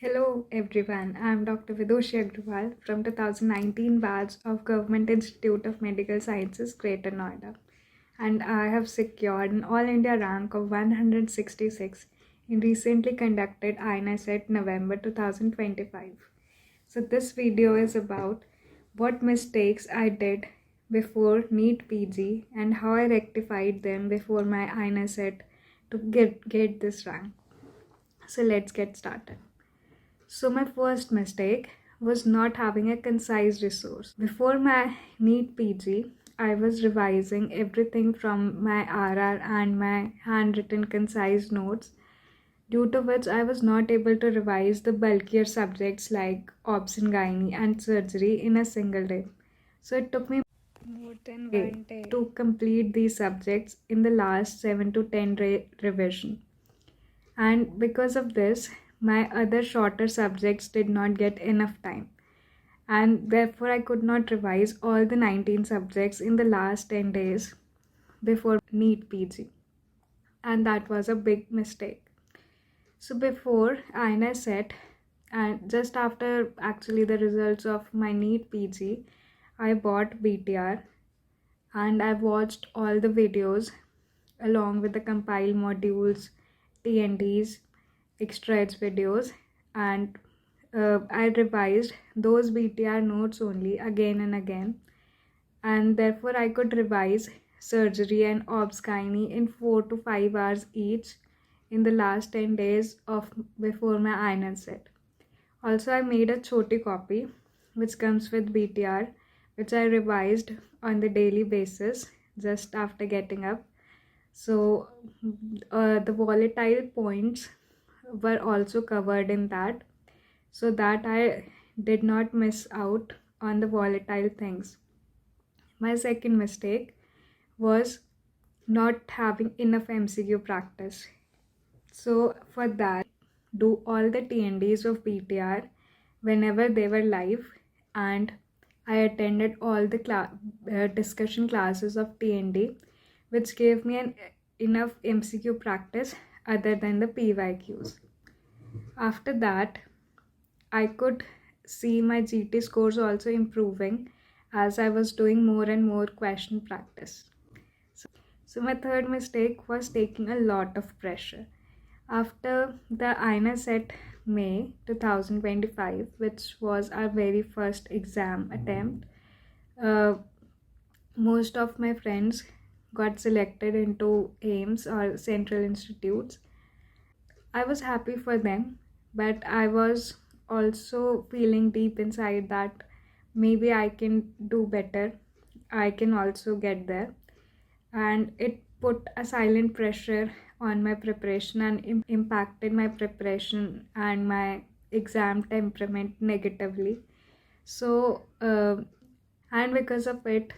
Hello everyone, I am Dr. Vidushi Agrawal from 2019 batch of Government Institute of Medical Sciences, Greater Noida, and I have secured an All India rank of 166 in recently conducted INI-CET November 2025. So this video is about what mistakes I did before NEET PG and how I rectified them before my INI-CET to get this rank. So let's get started. So my first mistake was not having a concise resource. Before my NEET PG, I was revising everything from my RR and my handwritten concise notes, due to which I was not able to revise the bulkier subjects like obs and gynae and surgery in a single day. So it took me more than 1 day to complete these subjects in the last 7 to 10 day revision. And because of this, my other shorter subjects did not get enough time, and therefore I could not revise all the 19 subjects in the last 10 days before NEET PG, and that was a big mistake. So before INI-CET and just after actually the results of my NEET PG, I bought BTR and I watched all the videos along with the compiled modules, TNDs, extra edge videos, and I revised those BTR notes only again and again, and therefore I could revise surgery and obs gynae in 4 to 5 hours each in the last 10 days of before my INI-CET. Also, I made a choti copy which comes with BTR, which I revised on the daily basis just after getting up. So the volatile points were also covered in that, so that I did not miss out on the volatile things. My second mistake was not having enough MCQ practice. So for that, do all the TNDs of BTR whenever they were live, and I attended all the discussion classes of TND, which gave me enough MCQ practice other than the PYQs. After that, I could see my GT scores also improving as I was doing more and more question practice. So my third mistake was taking a lot of pressure. After the INI-CET May 2025, which was our very first exam attempt, most of my friends got selected into AIMS or Central Institutes. I was happy for them, but I was also feeling deep inside that maybe I can do better. I can also get there. And it put a silent pressure on my preparation and impacted my preparation and my exam temperament negatively. So, and because of it,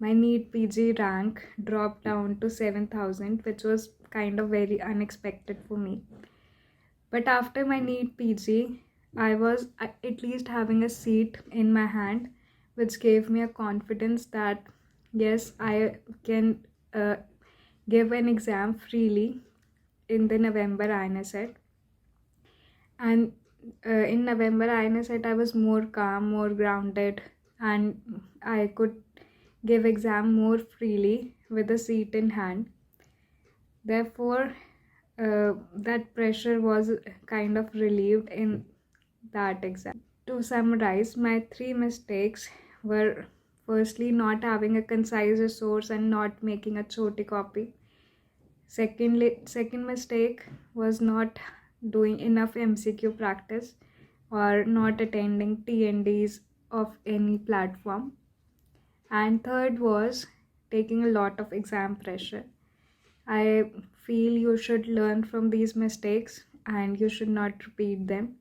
my NEET PG rank dropped down to 7,000, which was kind of very unexpected for me. But after my NEET PG, I was at least having a seat in my hand, which gave me a confidence that yes, I can give an exam freely in the November INI-CET. And in November INI-CET, I was more calm, more grounded, and I could give exam more freely with a seat in hand. Therefore, that pressure was kind of relieved in that exam. To summarize, my three mistakes were: firstly, not having a concise resource and not making a choti copy. Second mistake was not doing enough MCQ practice or not attending TNDs of any platform. And third was taking a lot of exam pressure. I feel you should learn from these mistakes and you should not repeat them.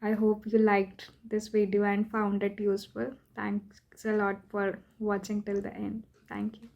I hope you liked this video and found it useful. Thanks a lot for watching till the end. Thank you.